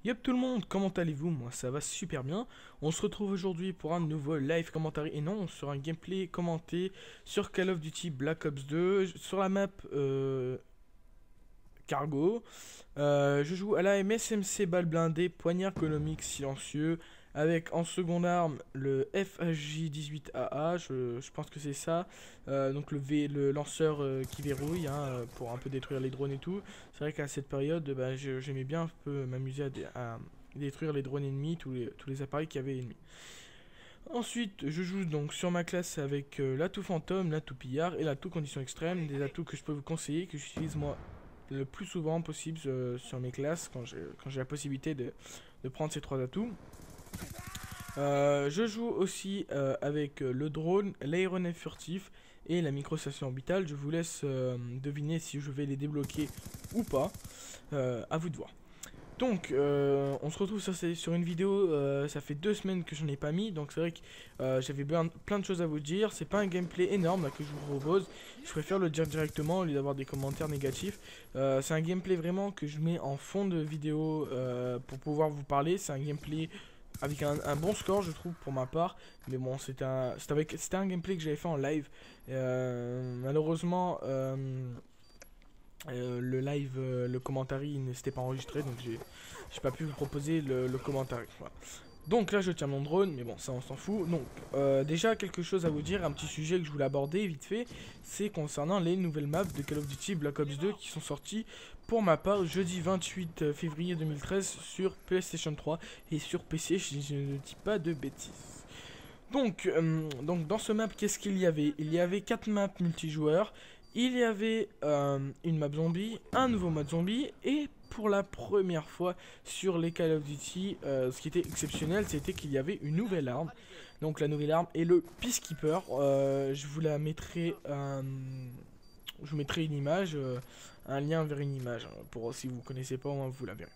Yop tout le monde, comment allez-vous? Moi ça va super bien. On se retrouve aujourd'hui pour un nouveau live commentary et non sur un gameplay commenté sur Call of Duty Black Ops 2 sur la map Cargo. Je joue à la MSMC balle blindée, poignard économique silencieux avec en seconde arme le FHJ-18AA, je pense que c'est ça. Donc le lanceur qui verrouille hein, pour un peu détruire les drones et tout. C'est vrai qu'à cette période, bah, j'aimais bien un peu m'amuser à détruire les drones ennemis, tous les appareils qui avaient ennemis. Ensuite, je joue donc sur ma classe avec l'atout fantôme, l'atout pillard et l'atout condition extrême, des atouts que je peux vous conseiller, que j'utilise moi le plus souvent possible sur mes classes quand j'ai la possibilité de prendre ces trois atouts. Je joue aussi avec le drone, l'aéronef furtif et la microstation orbitale. Je vous laisse deviner si je vais les débloquer ou pas. À vous de voir. Donc, on se retrouve sur une vidéo. Ça fait 2 semaines que je n'en ai pas mis. Donc, c'est vrai que j'avais plein de choses à vous dire. C'est pas un gameplay énorme là, que je vous propose. Je préfère le dire directement au lieu d'avoir des commentaires négatifs. C'est un gameplay vraiment que je mets en fond de vidéo pour pouvoir vous parler. C'est un gameplay avec un bon score, je trouve, pour ma part. Mais bon, c'était un gameplay que j'avais fait en live. Malheureusement. Le live, le commentary ne s'était pas enregistré, donc j'ai pas pu vous proposer le commentary. Voilà. Donc là je tiens mon drone, mais bon ça on s'en fout. Donc déjà quelque chose à vous dire, un petit sujet que je voulais aborder vite fait, c'est concernant les nouvelles maps de Call of Duty Black Ops 2 qui sont sorties pour ma part jeudi 28 février 2013 sur PlayStation 3 et sur PC si je ne dis pas de bêtises. Donc dans ce map, qu'est-ce qu'il y avait? Il y avait 4 maps multijoueurs, il y avait une map zombie, un nouveau mode zombie, et pour la première fois sur les Call of Duty, ce qui était exceptionnel, c'était qu'il y avait une nouvelle arme. Donc la nouvelle arme est le Peacekeeper. Je vous la mettrai, je vous mettrai une image, un lien vers une image, hein, pour si vous connaissez pas, au moins vous la verrez.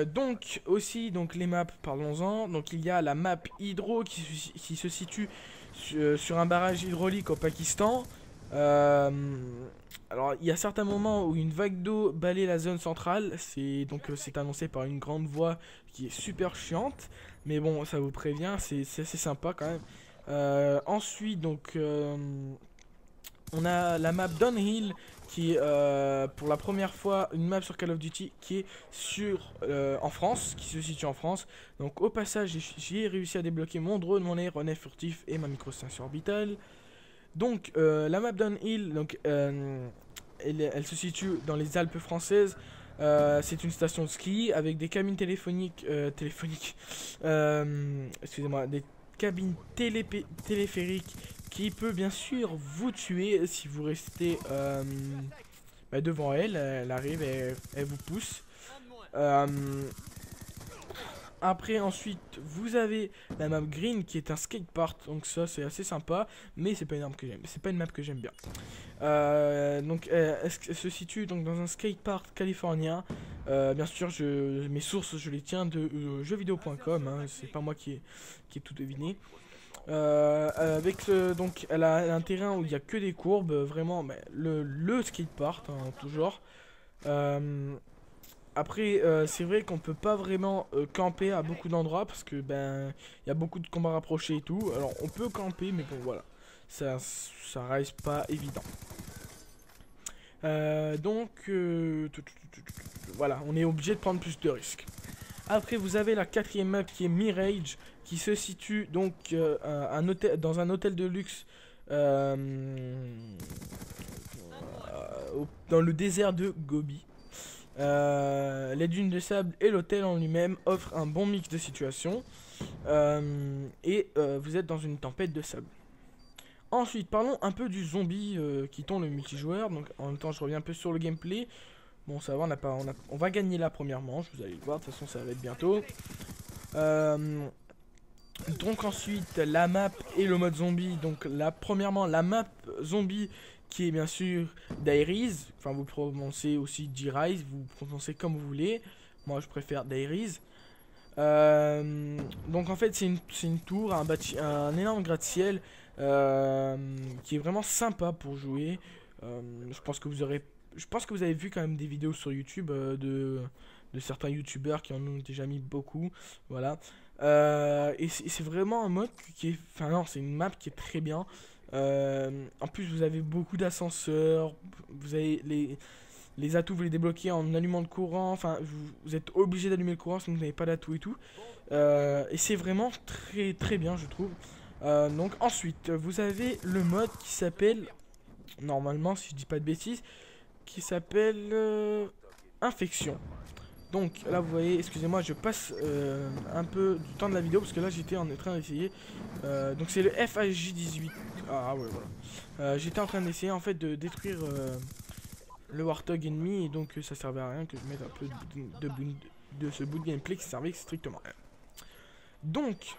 Donc aussi donc les maps, parlons-en. Donc il y a la map Hydro qui se situe sur un barrage hydraulique au Pakistan. Alors il y a certains moments où une vague d'eau balaye la zone centrale. C'est annoncé par une grande voix qui est super chiante. Mais bon, ça vous prévient, c'est assez sympa quand même. Ensuite donc on a la map Downhill qui est pour la première fois une map sur Call of Duty qui est en France, qui se situe en France. Donc au passage j'ai réussi à débloquer mon drone, mon aéronef furtif et ma microstation orbitale. Donc la map Downhill, donc, elle se situe dans les Alpes françaises. C'est une station de ski avec des cabines excusez-moi, des cabines téléphériques qui peut bien sûr vous tuer si vous restez devant elle. Elle arrive et elle vous pousse. Euh, Après ensuite vous avez la map green qui est un skatepark, donc ça c'est assez sympa, mais c'est pas une arme que j'aime, c'est pas une map que j'aime bien. Elle se situe donc dans un skatepark californien. Bien sûr mes sources je les tiens de jeuxvideo.com, hein, c'est pas moi qui ai tout deviné. Donc elle a un terrain où il y a que des courbes, vraiment le skatepark hein, en tout genre. Après, c'est vrai qu'on peut pas vraiment camper à beaucoup d'endroits parce que il y a beaucoup de combats rapprochés et tout. Alors on peut camper, mais bon voilà, ça reste pas évident. Voilà, on est obligé de prendre plus de risques. Après, vous avez la quatrième map qui est Mirage, qui se situe donc dans un hôtel de luxe dans le désert de Gobi. Les dunes de sable et l'hôtel en lui-même offrent un bon mix de situations. Vous êtes dans une tempête de sable. Ensuite, parlons un peu du zombie qui tombe le multijoueur. Donc, en même temps, je reviens un peu sur le gameplay. Bon, ça va, on va gagner la première manche. Vous allez le voir, de toute façon, ça va être bientôt. Donc, ensuite, la map et le mode zombie. Donc, premièrement, la map zombie qui est bien sûr Dairies. Enfin, vous prononcez aussi D-Rise, vous prononcez comme vous voulez. Moi, je préfère Dairies. Donc, en fait, c'est une tour, un énorme gratte-ciel qui est vraiment sympa pour jouer. Je pense que vous aurez je pense que vous avez vu quand même des vidéos sur YouTube de certains youtubeurs qui en ont déjà mis beaucoup, voilà. Et c'est vraiment un mode qui est, enfin non, c'est une map qui est très bien. En plus, vous avez beaucoup d'ascenseurs, vous avez les atouts, vous les débloquez en allumant le courant, enfin, vous êtes obligé d'allumer le courant sinon vous n'avez pas d'atout et tout. Et c'est vraiment très très bien, je trouve. Donc ensuite, vous avez le mode qui s'appelle, normalement, si je dis pas de bêtises, qui s'appelle Infection. Donc là vous voyez, excusez-moi, je passe un peu du temps de la vidéo parce que là j'étais en train d'essayer. Donc c'est le FAJ18. Ah ouais, voilà. J'étais en train d'essayer en fait de détruire le Warthog ennemi et donc ça servait à rien que je mette un peu de ce bout de gameplay qui servait strictement à rien. Donc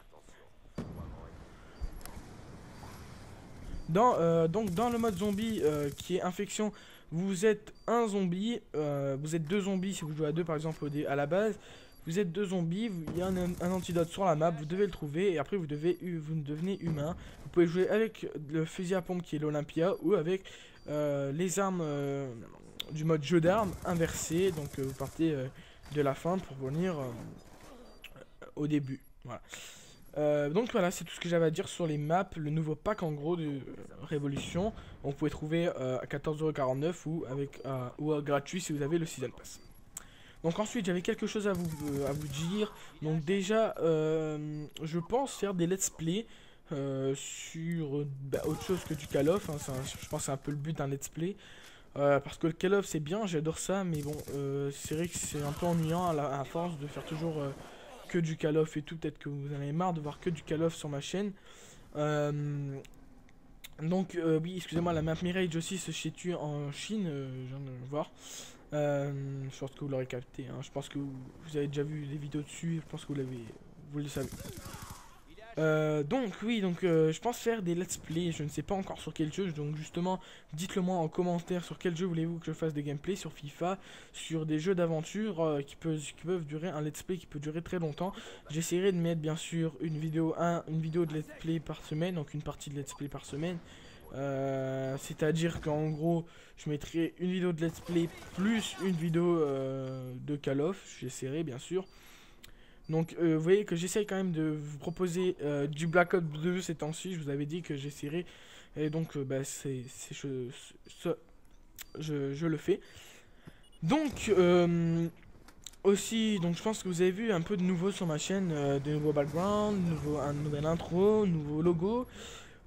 dans le mode zombie qui est infection, vous êtes un zombie, vous êtes deux zombies si vous jouez à deux par exemple à la base. Vous êtes deux zombies, il y a un antidote sur la map, vous devez le trouver et après vous devenez humain. Vous pouvez jouer avec le fusil à pompe qui est l'Olympia ou avec les armes du mode jeu d'armes inversé. Donc vous partez de la fin pour venir au début. Voilà. Donc voilà, c'est tout ce que j'avais à dire sur les maps, le nouveau pack en gros de Révolution. On pouvait trouver à 14,49€ ou à gratuit si vous avez le Season Pass. Donc ensuite j'avais quelque chose à vous dire. Donc déjà je pense faire des let's play sur autre chose que du Call of, hein. Je pense que c'est un peu le but d'un let's play. Parce que le Call of c'est bien, j'adore ça, mais bon c'est vrai que c'est un peu ennuyant à force de faire toujours que du Call of et tout. Peut-être que vous en avez marre de voir que du Call of sur ma chaîne. Donc oui, excusez-moi, la map Mirage aussi se situe en Chine, je viens de le voir. Je pense que vous l'aurez capté, hein. Je pense que vous avez déjà vu des vidéos dessus, je pense que vous le savez. Donc oui, donc je pense faire des let's play, je ne sais pas encore sur quel jeu, donc justement dites-le moi en commentaire sur quel jeu voulez-vous que je fasse des gameplays, sur FIFA, sur des jeux d'aventure qui peuvent durer, un let's play qui peut durer très longtemps. J'essaierai de mettre bien sûr une vidéo de let's play par semaine, donc une partie de let's play par semaine. C'est-à-dire qu'en gros je mettrai une vidéo de let's play plus une vidéo de Call of, j'essaierai bien sûr. Donc vous voyez que j'essaye quand même de vous proposer du Black Ops 2 ces temps-ci, je vous avais dit que j'essaierai. Et donc bah, je le fais. Donc aussi, donc je pense que vous avez vu un peu de nouveau sur ma chaîne, de nouveaux backgrounds, un nouvel intro, nouveau logo.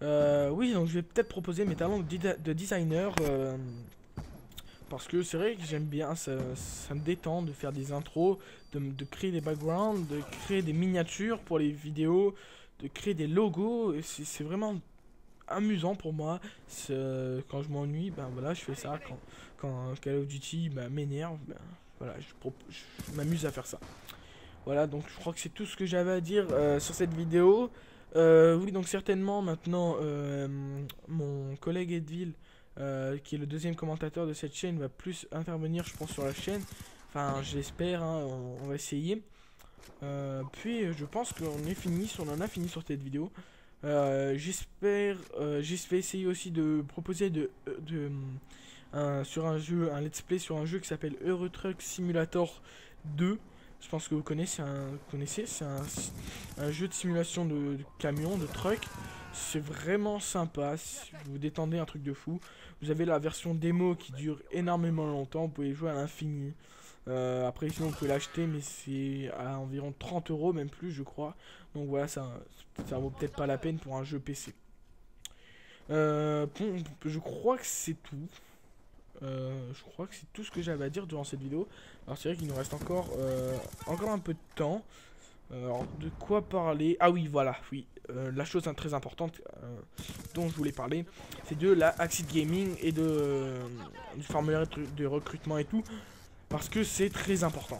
Oui, donc je vais peut-être proposer mes talents de designer. Parce que c'est vrai que j'aime bien, ça me détend de faire des intros, de créer des backgrounds, de créer des miniatures pour les vidéos, de créer des logos. C'est vraiment amusant pour moi. Quand je m'ennuie, ben voilà, je fais ça. Quand Call of Duty m'énerve, ben voilà, je m'amuse à faire ça. Voilà, donc je crois que c'est tout ce que j'avais à dire sur cette vidéo. Oui, donc certainement maintenant, mon collègue Edville, qui est le deuxième commentateur de cette chaîne, va plus intervenir, je pense, sur la chaîne. Enfin, j'espère, hein, on va essayer. Puis, je pense qu'on en a fini sur cette vidéo. J'espère, je vais essayer aussi de proposer sur un jeu, un let's play sur un jeu qui s'appelle Euro Truck Simulator 2. Je pense que vous connaissez, c'est un jeu de simulation de camion, de truck. C'est vraiment sympa, si vous vous détendez, un truc de fou. Vous avez la version démo qui dure énormément longtemps, vous pouvez jouer à l'infini. Après sinon vous pouvez l'acheter, mais c'est à environ 30€, même plus je crois. Donc voilà, ça vaut peut-être pas la peine pour un jeu PC. Bon, je crois que c'est tout. Je crois que c'est tout ce que j'avais à dire durant cette vidéo. Alors c'est vrai qu'il nous reste encore un peu de temps. Alors de quoi parler? Ah oui, voilà, oui. La chose très importante dont je voulais parler, c'est de la Axid Gaming et du formulaire de recrutement et tout. Parce que c'est très important.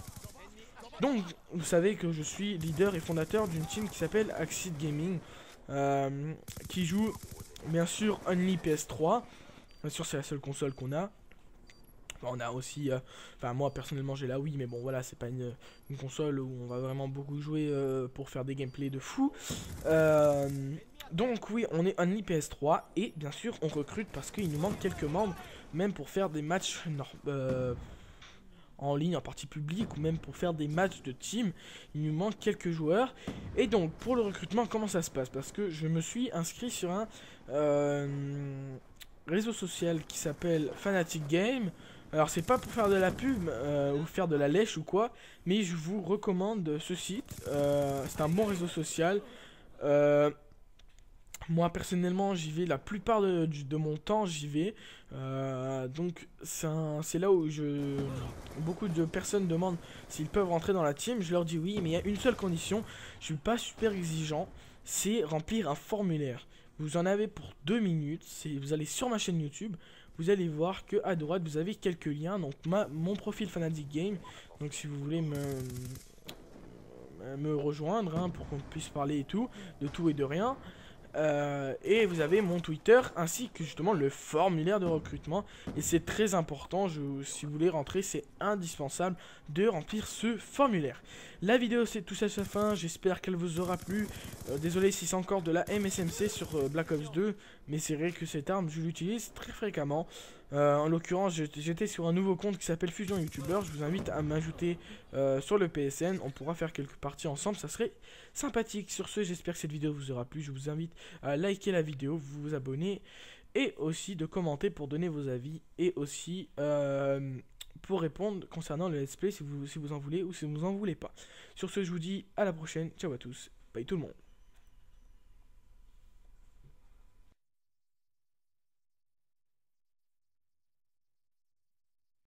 Donc, vous savez que je suis leader et fondateur d'une team qui s'appelle Axid Gaming. Qui joue, bien sûr, Only PS3. Bien sûr, c'est la seule console qu'on a. On a aussi, enfin moi personnellement j'ai la Wii, mais bon voilà, c'est pas une console où on va vraiment beaucoup jouer pour faire des gameplays de fou. Donc oui, on est Only PS3 et bien sûr on recrute parce qu'il nous manque quelques membres même pour faire des matchs en ligne, en partie publique, ou même pour faire des matchs de team. Il nous manque quelques joueurs. Et donc, pour le recrutement, comment ça se passe? Parce que je me suis inscrit sur un réseau social qui s'appelle Fanatic Game. Alors, c'est pas pour faire de la pub ou faire de la lèche ou quoi, mais je vous recommande ce site. C'est un bon réseau social. Euh, Moi personnellement j'y vais la plupart de mon temps, j'y vais. Donc c'est là où beaucoup de personnes demandent s'ils peuvent rentrer dans la team. Je leur dis oui, mais il y a une seule condition. Je suis pas super exigeant, c'est remplir un formulaire. Vous en avez pour 2 minutes. Vous allez sur ma chaîne YouTube. Vous allez voir que à droite vous avez quelques liens. Donc mon profil Fanatic Game. Donc si vous voulez me rejoindre hein, pour qu'on puisse parler et tout, de tout et de rien. Et vous avez mon Twitter ainsi que justement le formulaire de recrutement. Et c'est très important, si vous voulez rentrer, c'est indispensable de remplir ce formulaire. La vidéo c'est tout ça à sa fin, j'espère qu'elle vous aura plu. Désolé si c'est encore de la MSMC sur Black Ops 2, mais c'est vrai que cette arme je l'utilise très fréquemment. En l'occurrence j'étais sur un nouveau compte qui s'appelle Fusion YouTuber. Je vous invite à m'ajouter sur le PSN, on pourra faire quelques parties ensemble, ça serait sympathique. Sur ce, j'espère que cette vidéo vous aura plu. Je vous invite à liker la vidéo, vous abonner et aussi de commenter pour donner vos avis et aussi pour répondre concernant le let's play si vous en voulez ou si vous en voulez pas. Sur ce, je vous dis à la prochaine. Ciao à tous. Bye tout le monde.